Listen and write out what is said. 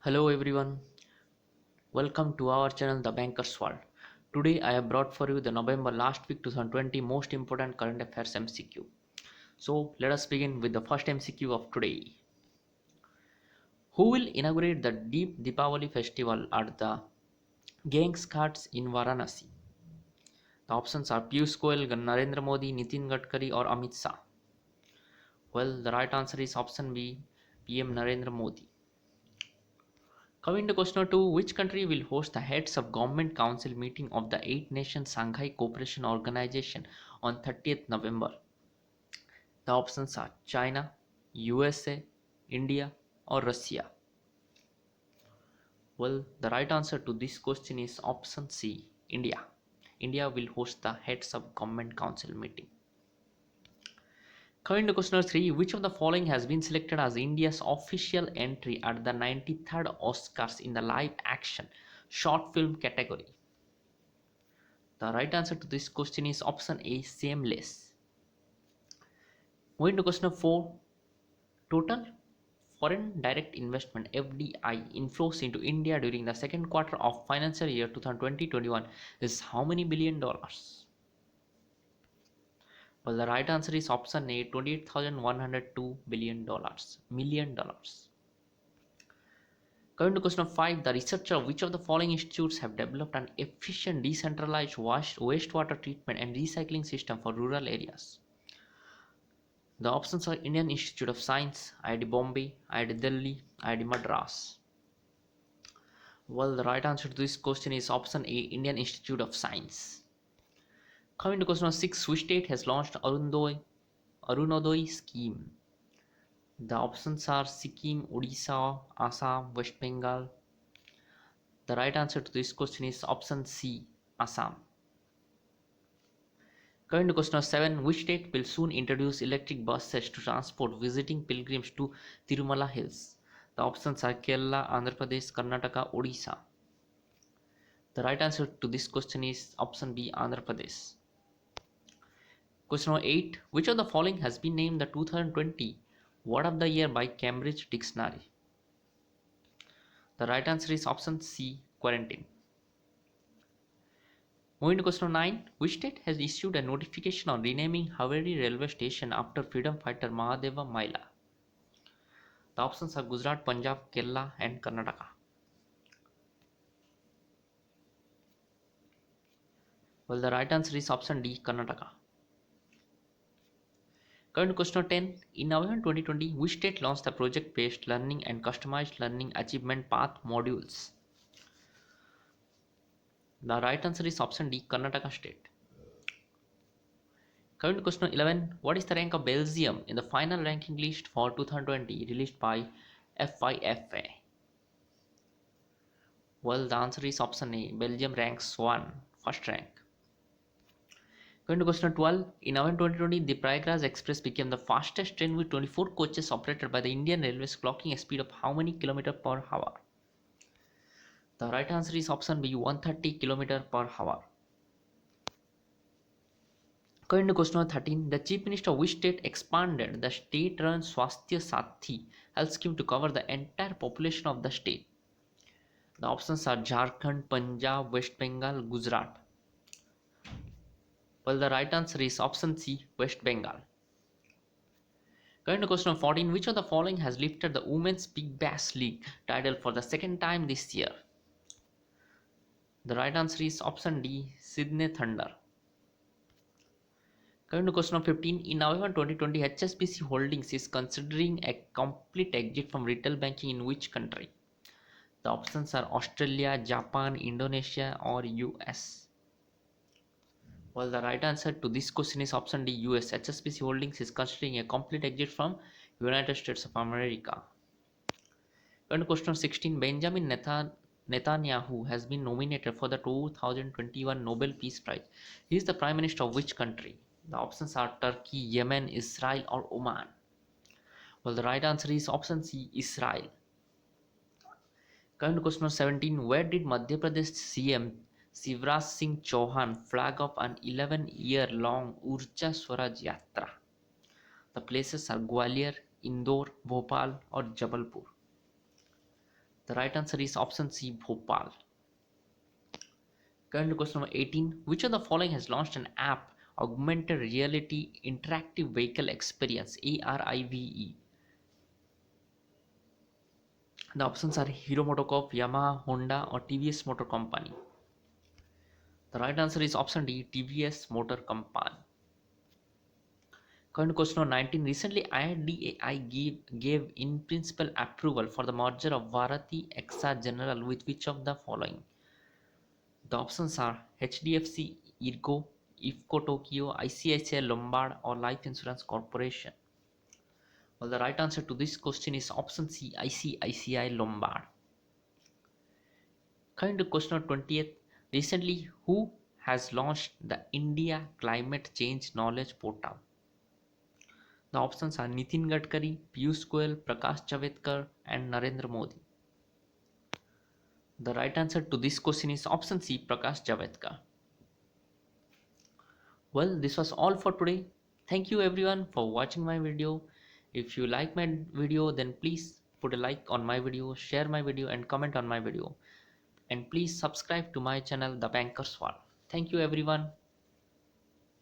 Hello everyone, welcome to our channel The Banker's World. Today I have brought for you the November last week 2020 most important current affairs MCQ. So let us begin with the first MCQ of today. Who will inaugurate the Deep Deepavali festival at the Ganges Ghats in Varanasi? The options are Piyush Goyal, Narendra Modi, Nitin Gadkari or Amit Shah. Well, the right answer is option B, PM Narendra Modi. Coming to question 2, which country will host the Heads of Government Council meeting of the Eight Nations Shanghai Cooperation Organization on 30th November? The options are China, USA, India, or Russia. Well, the right answer to this question is option C, India. India will host the Heads of Government Council meeting. Coming to question 3, which of the following has been selected as India's official entry at the 93rd Oscars in the live action short film category? The right answer to this question is option A, Shameless. Moving to question 4, total foreign direct investment FDI inflows into India during the second quarter of financial year 2020-21 is how many billion dollars? Well, the right answer is option A, 28,102 billion dollars, million dollars. Coming to question 5, the researcher of which of the following institutes have developed an efficient decentralized wastewater treatment and recycling system for rural areas? The options are Indian Institute of Science, IIT Bombay, IIT Delhi, IIT Madras. Well, the right answer to this question is option A, Indian Institute of Science. Coming to question 6, which state has launched Arunodoi scheme? The options are Sikkim, Odisha, Assam, West Bengal. The right answer to this question is option C, Assam. Coming to question 7, which state will soon introduce electric buses to transport visiting pilgrims to Tirumala Hills? The options are Kerala, Andhra Pradesh, Karnataka, Odisha. The right answer to this question is option B, Andhra Pradesh. Question number 8, which of the following has been named the 2020 Word of the Year by Cambridge Dictionary? The right answer is option C, quarantine. Moving to question 9, which state has issued a notification on renaming Haveri railway station after freedom fighter Mahadeva Maila? The options are Gujarat, Punjab, Kerala, and Karnataka. Well, the right answer is option D, Karnataka. Coming to question 10, in November 2020, which state launched the project-based learning and customized learning achievement path modules? The right answer is option D, Karnataka state. Coming to question 11, what is the rank of Belgium in the final ranking list for 2020 released by FIFA? Well, the answer is option A, Belgium ranks 1, first rank. Going to question 12, in November 2020, the Prayagraj Express became the fastest train with 24 coaches operated by the Indian Railways, clocking a speed of how many km per hour? The right answer is option B, 130 km per hour. Going to question 13, the Chief Minister of which state expanded the state-run Swasthya Sathi health scheme to cover the entire population of the state? The options are Jharkhand, Punjab, West Bengal, Gujarat. Well, the right answer is option C, West Bengal. Going to question 14, which of the following has lifted the Women's Big Bash League title for the second time this year? The right answer is option D, Sydney Thunder. Coming to question 15, in November 2020, HSBC Holdings is considering a complete exit from retail banking in which country? The options are Australia, Japan, Indonesia, or US. Well, the right answer to this question is option D, US. HSBC Holdings is considering a complete exit from United States of America. And question 16, Benjamin Netanyahu has been nominated for the 2021 Nobel Peace Prize. He is the Prime Minister of which country? The options are Turkey, Yemen, Israel, or Oman. Well, the right answer is option C, Israel. Coming to question 17, where did Madhya Pradesh CM Shivraj Singh Chauhan flag off an 11-year-long Urja Swaraj Yatra? The places are Gwalior, Indore, Bhopal, or Jabalpur. The right answer is option C, Bhopal. Current question number 18. Which of the following has launched an app, Augmented Reality Interactive Vehicle Experience, ARIVE? The options are Hero MotoCorp, Yamaha, Honda, or TVS Motor Company. The right answer is option D, TVS Motor Company. Current question number 19. Recently, IRDAI gave in principle approval for the merger of Bharati Exa General with which of the following? The options are HDFC, Ergo, IFCO Tokyo, ICICI Lombard, or Life Insurance Corporation. Well, the right answer to this question is option C, ICICI Lombard. Coming to question number 20th. Recently, who has launched the India Climate Change Knowledge Portal? The options are Nitin Gadkari, Piyush Goyal, Prakash Javadekar, and Narendra Modi. The right answer to this question is option C, Prakash Javadekar. Well, this was all for today. Thank you everyone for watching my video. If you like my video, then please put a like on my video, share my video, and comment on my video. And please subscribe to my channel, The Banker's World. Thank you everyone.